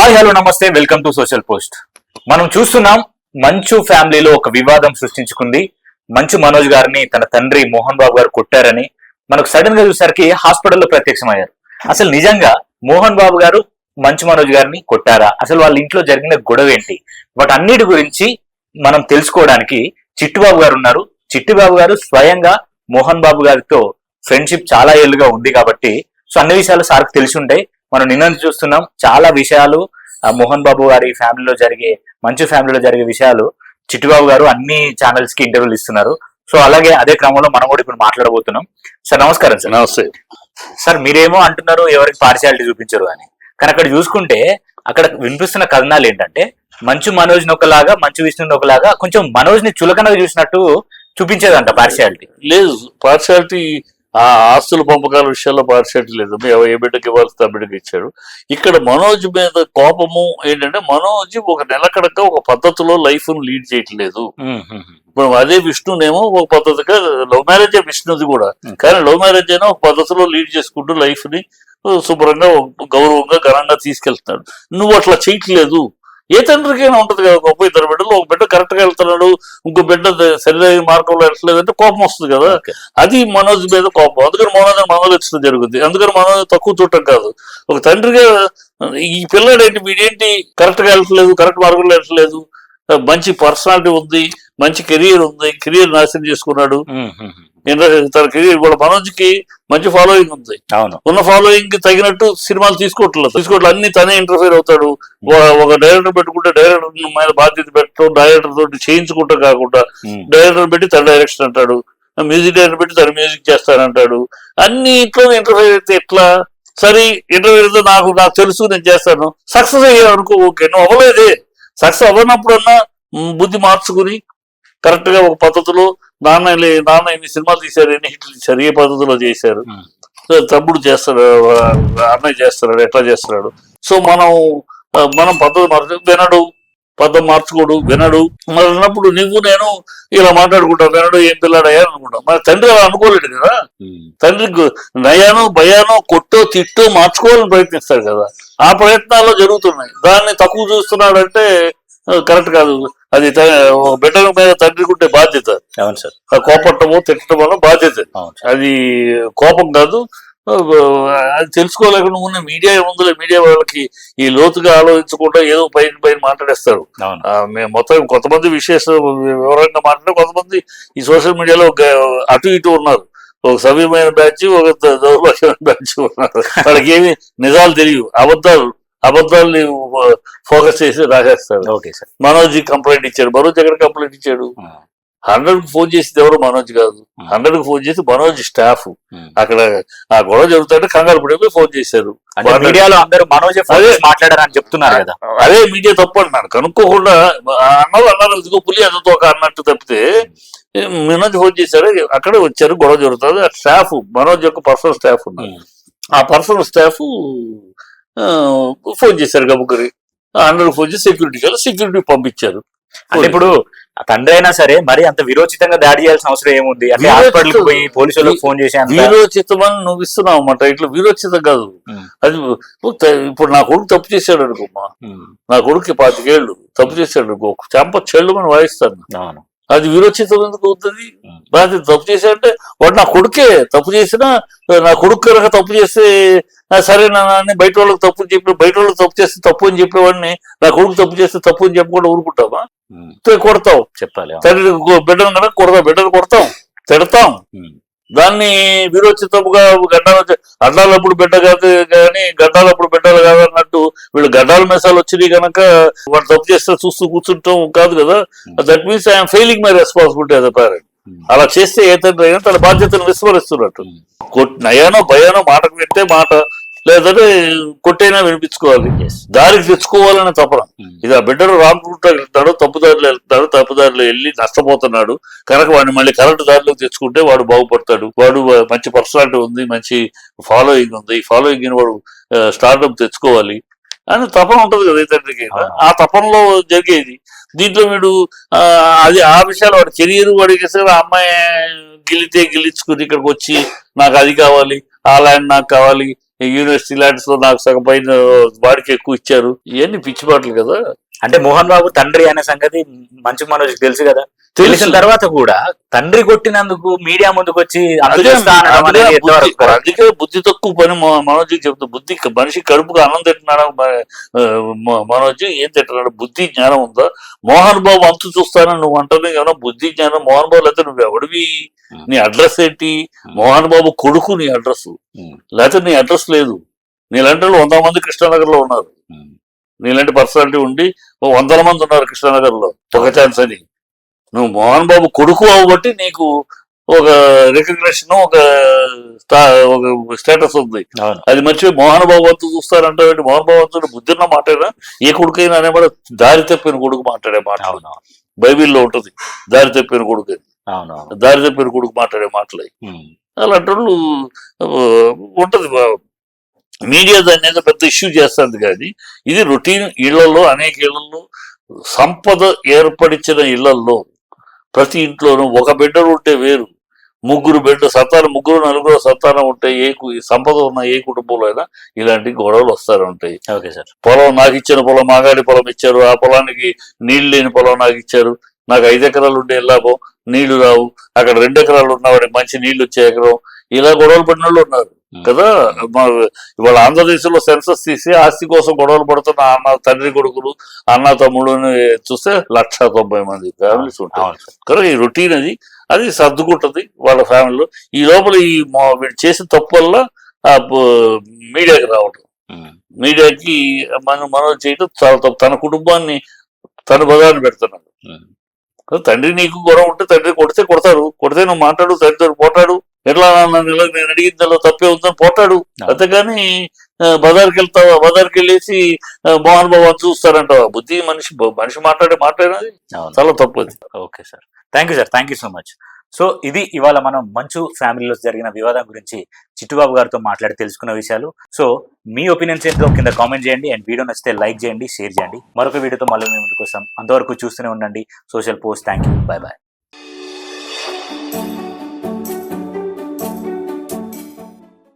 Hi hello నమస్తే welcome to social post. మనం చూస్తున్నాం మంచు ఫ్యామిలీలో ఒక వివాదం సృష్టించుకుంది. మంచు మనోజ్ గారిని తన తండ్రి మోహన్ బాబు గారు కొట్టారని మనకు సడన్ గా చూసరికి హాస్పిటల్లో ప్రత్యక్షమయ్యారు. అసలు నిజంగా మోహన్ బాబు గారు మంచు మనోజ్ గారిని కొట్టారా, అసలు వాళ్ళ ఇంట్లో జరిగిన గొడవ ఏంటి, వాటన్నిటి గురించి మనం తెలుసుకోవడానికి చిట్టుబాబు గారు ఉన్నారు. చిట్టుబాబు గారు స్వయంగా మోహన్ బాబు గారితో ఫ్రెండ్షిప్ చాలా ఏళ్ళుగా ఉంది కాబట్టి సో అన్ని విషయాలు సార్కి తెలిసి ఉంటాయి. మనం నిన్న చూస్తున్నాం చాలా విషయాలు మోహన్ బాబు గారి ఫ్యామిలీలో జరిగే, మంచు ఫ్యామిలీలో జరిగే విషయాలు చిట్టుబాబు గారు అన్ని ఛానల్స్ కి ఇంటర్వ్యూలు ఇస్తున్నారు. సో అలాగే అదే క్రమంలో మనం కూడా ఇప్పుడు మాట్లాడబోతున్నాం. సార్ నమస్కారం. సార్ నమస్తే. సార్ మీరేమో అంటున్నారు ఎవరికి పార్షియాలిటీ చూపించరు అని, కానీ అక్కడ చూసుకుంటే అక్కడ వినిపిస్తున్న కథనాలు ఏంటంటే మంచు మనోజ్ ఒకలాగా మంచు విష్ణుని ఒకలాగా కొంచెం మనోజ్ ని చులకనగా చూసినట్టు చూపించేదంట పార్షియాలిటీ. లేదు, పార్షియాలిటీ ఆ ఆస్తుల పంపకాల విషయాల్లో పార్షియాలిటీ లేదు. ఏ బిడ్డకి ఇవ్వాల్సి ఆ బిడ్డకి ఇచ్చాడు. ఇక్కడ మనోజ్ మీద కోపము ఏంటంటే మనోజ్ ఒక నిలకడక ఒక పద్ధతిలో లైఫ్ ను లీడ్ చేయట్లేదు. ఇప్పుడు అదే విష్ణునేమో ఒక పద్ధతిగా లవ్ మ్యారేజ్ విష్ణుది కూడా, కానీ లవ్ మ్యారేజ్ అయినా ఒక పద్ధతిలో లీడ్ చేసుకుంటూ లైఫ్ ని శుభ్రంగా గౌరవంగా ఘనంగా తీసుకెళ్తున్నాడు. నువ్వు అట్లా చేయట్లేదు. ఏ తండ్రికైనా ఉంటది కదా, గొప్ప ఇద్దరు బిడ్డలు, ఒక బిడ్డ కరెక్ట్ గా వెళ్తున్నాడు, ఇంకో బిడ్డ సరైన మార్గంలో వెళ్ళట్లేదు అంటే కోపం వస్తుంది కదా. అది మనోజ్ మీద కోపం. అందుకని మనోజ్ మందలించడం జరుగుతుంది. అందుకని మనోజ్ తక్కువ చూడటం కాదు. ఒక తండ్రిగా ఈ పిల్లాడేంటి, వీడేంటి కరెక్ట్ గా వెళ్ళట్లేదు, కరెక్ట్ మార్గంలో వెళ్ళట్లేదు, మంచి పర్సనాలిటీ ఉంది, మంచి కెరీర్ ఉంది, కెరీర్ నాశనం చేసుకున్నాడు. తన కెరీర్ కూడా మనోజ్ కి మంచి ఫాలోయింగ్ ఉంది. ఉన్న ఫాలోయింగ్ కి తగినట్టు సినిమాలు తీసుకోవట్లేదు. అన్ని తనే ఇంటర్ఫియర్ అవుతాడు. ఒక డైరెక్టర్ పెట్టుకుంటే డైరెక్టర్ మీద బాధ్యత పెట్టడం, డైరెక్టర్ తోటి చేయించుకుంటా కాకుండా డైరెక్టర్ పెట్టి తన డైరెక్షన్ అంటాడు, మ్యూజిక్ డైరెక్టర్ పెట్టి తన మ్యూజిక్ చేస్తానంటాడు. అన్ని ఇంట్లో ఇంటర్ఫియర్ అయితే ఎట్లా? సరే ఇంటర్ఫియర్ అయితే నాకు తెలుసు, నేను చేస్తాను, సక్సెస్ అయ్యాను అనుకో, ఓకే. నువ్వు అవ్వలేదే. సక్సెస్ అవ్వనప్పుడన్నా బుద్ధి మార్చుకుని కరెక్ట్ గా ఒక పద్ధతిలో నాన్న ఇన్ని సినిమాలు తీశారు, ఎన్ని హిట్లు తీశారు, ఏ పద్ధతిలో చేశారు, తమ్ముడు చేస్తాడు, అన్నయ్య చేస్తున్నాడు, ఎట్లా చేస్తున్నాడు. సో మనం పద్ధతి వినడు, పద్ధతి మార్చుకోడు, వినడు. మరి అన్నప్పుడు నువ్వు నేను ఇలా మాట్లాడుకుంటాం, వినడు, ఏం పిల్లాడయ్యా అనుకుంటాం. మరి తండ్రి అలా అనుకోలేడు కదా. తండ్రికి నయానో భయానో కొట్టో తిట్టో మార్చుకోవాలని ప్రయత్నిస్తాడు కదా. ఆ ప్రయత్నాల్లో జరుగుతున్నాయి. దాన్ని తక్కువ చూస్తున్నాడంటే కరెక్ట్ కాదు. అది బిడ్డ మీద తండ్రికి ఉంటే బాధ్యత. అవును సార్. కోపట్టమో తిట్టడం వల్ల బాధ్యత. అది కోపం కాదు. అది తెలుసుకోలేకుండా ఉన్న మీడియా ముందులే, మీడియా వాళ్ళకి ఈ లోతుగా ఆలోచించకుండా ఏదో పైన మాట్లాడేస్తారు. మేము మొత్తం కొంతమంది వివరంగా మాట్లాడే, కొంతమంది ఈ సోషల్ మీడియాలో అటు ఇటు ఉన్నారు. ఒక సవ్యమైన బ్యాచ్, ఒక దౌర్భాగ్యమైన బ్యాచ్ ఉన్నారు. వాళ్ళకి ఏమి నిజాలు తెలియవు, అబద్ధాలని ఫోకస్ చేసి రాసేస్తారు. మనోజ్ కంప్లైంట్ ఇచ్చాడు. మనోజ్ ఎక్కడ కంప్లైంట్ ఇచ్చాడు? 100 కు ఫోన్ చేసింది ఎవరు? మనోజ్ కాదు. 100 కు ఫోన్ చేసి మనోజ్ స్టాఫ్. అక్కడ ఆ గొడవ జరుగుతుంటే కంగారు పడిపోయి ఫోన్ చేశారు. మీడియాలో అందరూ మనోజ్ మాట్లాడారని చెప్తున్నారు కదా. అదే మీడియా తప్పు అంటున్నాను. కనుక్కోకుండా అన్నారు ఇదిగో పులి అదతో ఒక అన్నట్టు తప్పితే మనోజ్ ఫోన్ చేశారు, అక్కడే వచ్చారు, గొడవ జరుగుతుంది. ఆ స్టాఫ్ మనోజ్ యొక్క పర్సనల్ స్టాఫ్ ఉన్నారు. ఆ పర్సనల్ స్టాఫ్ ఫోన్ చేశారు గబుకరి. 100 ఫోన్ చేసి సెక్యూరిటీ పంపించారు. అంటే ఇప్పుడు తండ్రి అయినా సరే మరి అంత విరోచితంగా దాడి చేయాల్సిన అవసరం ఏముంది? అంటే హాస్పిటల్కి పోయి పోలీసులకు ఫోన్ చేసి విరోచితం అని నువ్వు ఇస్తున్నావు అన్నమాట. ఇట్లా విరోచితం కాదు అది. ఇప్పుడు నా కొడుకు తప్పు చేశాడు అనుకోమ్మా, నా కొడుకు 25 ఏళ్ళు తప్పు చేశాడు అనుకో, చెంప అని వాయిస్తాను. అది విరోచితం ఎందుకు అవుతుంది? తప్పు చేశాడంటే వాడు నా కొడుకే. తప్పు చేసినా నా కొడుకు కనుక తప్పు చేస్తే సరే నాన్న బయట వాళ్ళకి బయట వాళ్ళకి తప్పు చేస్తే తప్పు అని చెప్పేవాడిని నా కొడుకు తప్పు చేస్తే తప్పు అని చెప్పకుండా ఊరుకుంటామా? కొడతావు, చెప్పాలి. తండ్రి బిడ్డను కనుక బిడ్డను కొడతాం, తిడతాం. దాన్ని విరోచితముగా అడ్డాలప్పుడు బిడ్డ కాదు కానీ గడ్డాలప్పుడు బిడ్డలు కాదు అన్నట్టు వీళ్ళు గడ్డాల మెసాలు వచ్చినాయి కనుక వాడు తప్పు చేస్తే చూస్తూ కూర్చుంటాం కాదు కదా. That means I'm failing my responsibility as a parent. అలా చేస్తే ఏ తండ్రి అయినా తన బాధ్యతను విస్మరిస్తున్నట్టు. నయానో భయానో మాటకు వింటే మాట, లేదంటే కొట్టైనా వినిపించుకోవాలి, దారికి తెచ్చుకోవాలని తపన. ఇది ఆ బిడ్డను రాంగ్ రూట్ వెళ్తాడు, తప్పుదారిలో వెళ్ళి నష్టపోతున్నాడు కనుక వాడిని మళ్ళీ కరెక్ట్ దారిలోకి తెచ్చుకుంటే వాడు బాగుపడతాడు. వాడు మంచి పర్సనాలిటీ ఉంది, మంచి ఫాలోయింగ్ ఉంది, ఈ ఫాలోయింగ్ ని వాడు స్టార్డప్ తెచ్చుకోవాలి అని తపన ఉంటది కదా ఈ తండ్రికి. ఆ తపనలో జరిగేది. దీంట్లో వీడు అది ఆ విషయాలు వాడి కెరీర్ వాడికి అమ్మాయి గెలిచుకుని ఇక్కడికి వచ్చి నాకు అది కావాలి, ఆ ల్యాండ్ నాకు కావాలి, యూనివర్సిటీ ల్యాండ్స్ లో నాకు సగం పైన వాడికి ఎక్కువ ఇచ్చారు, ఇవన్నీ పిచ్చి మాటలు కదా. అంటే మోహన్ బాబు తండ్రి అనే సంగతి మంచు మనోజ్ తెలుసు కదా, తెలుసు. తెలిసిన తర్వాత కూడా తండ్రి కొట్టినందుకు మీడియా ముందుకు వచ్చి అందు అదే చేస్తా అనడం అనేది ఎంతవరకు correct? అందుకే బుద్ధి తక్కువ పని మనోజ్కి చెప్తా. బుద్ధి మనిషి కడుపుకు అన్నం తింటున్నాడు మనోజ్, ఏం తింటున్నాడు? బుద్ధి జ్ఞానం ఉందా? మోహన్ బాబు అంతు చూస్తానని నువ్వు అంటాను ఏమన్నా బుద్ధి జ్ఞానం? మోహన్ బాబు అయితే నువ్వు ఎవడివి? నీ అడ్రస్ ఏంటి? మోహన్ బాబు కొడుకు నీ అడ్రస్, లేకపోతే నీ అడ్రస్ లేదు. నీలాంటి వాళ్ళు 100 మంది కృష్ణానగర్ లో ఉన్నారు, నీలాంటి పర్సనాలిటీ ఉండి 100 మంది ఉన్నారు కృష్ణానగర్ లో, ఒక ఛాన్స్ అని. నువ్వు మోహన్ బాబు కొడుకు అవ్వబట్టి నీకు ఒక రికగ్నిషన్, ఒక స్టేటస్ ఉంది. అది మర్చిపోయి మోహన్ బాబు అంతా చూస్తారంటే మోహన్ బాబు అంతా బుద్ధిన్న మాటేనా? ఏ కొడుకైనా అనేవాడు దారి తప్పిన కొడుకు మాట్లాడే మాట. బైబిల్లో ఉంటది దారి తప్పిన కొడుకు, దారి తప్పిన కొడుకు మాట్లాడే మాటలు. అలాంటి వాళ్ళు ఉంటది. మీడియా దాన్ని ఏదో పెద్ద ఇష్యూ చేస్తుంది కానీ ఇది రొటీన్. ఇళ్లలో, అనేక ఇళ్లలో, సంపద ఏర్పడిచిన ఇళ్లలో ప్రతి ఇంట్లోనూ ఒక బిడ్డ ఉంటే వేరు, 3 బిడ్డ సంతానం, 3 4 సంతానం ఉంటే సంపద ఉన్న ఏ కుటుంబంలో అయినా ఇలాంటి గొడవలు వస్తూ ఉంటాయి. పొలం నాకు ఇచ్చిన పొలం మాగాడి పొలం ఇచ్చారు, ఆ పొలానికి నీళ్లు లేని పొలం నాకు ఇచ్చారు, నాకు 5 ఎకరాలు ఉండే లాభం, నీళ్లు రావు. అక్కడ 2 ఎకరాలు ఉన్నవాడికి మంచి నీళ్లు వచ్చే ఎకరం. ఇలా గొడవలు పడిన వాళ్ళు ఉన్నారు కదా. ఇవాళ ఆంధ్రదేశంలో సెన్సస్ తీసి ఆస్తి కోసం గొడవలు పడుతున్న అన్న తండ్రి కొడుకులు, అన్న తమ్ముడు చూస్తే 190 మంది ఫ్యామిలీస్ ఉంటాయి కదా. ఈ రొటీన్ అది సర్దుకుంటుంది వాళ్ళ ఫ్యామిలీలో. ఈ లోపల వీడు చేసిన తప్పు వల్ల మీడియాకి రావటం, మీడియాకి మనం చేయటం చాలా తప్పు. తన కుటుంబాన్ని తన బదాన్ని పెడుతున్నాడు. తండ్రి నీకు గొడవ ఉంటే తండ్రి కొడితే నువ్వు మాట్లాడు, తండ్రి పోటాడు, ఎట్లా నేను అడిగిందో తప్పే ఉందని పోటాడు. అంతేగాని బజార్కి వెళ్ళేసి మోహన్ బాబు అని చూస్తారంటావా? బుద్ధి మనిషి మాట్లాడే మాట్లాడేది చాలా తప్పు అది. Okay sir, thank you sir, thank you so much. So ఇది ఇవాళ మనం మంచు ఫ్యామిలీలో జరిగిన వివాదం గురించి చిట్టుబాబు గారితో మాట్లాడి తెలుసుకున్న విషయాలు. సో మీ ఒపీనియన్స్ ఏంటో కింద కామెంట్ చేయండి, అండ్ వీడియో నచ్చితే లైక్ చేయండి, షేర్ చేయండి. మరొక వీడియోతో మళ్ళీ మీ ముందుకు వస్తాం. అంతవరకు చూస్తూనే ఉండండి social post. Thank you, bye bye.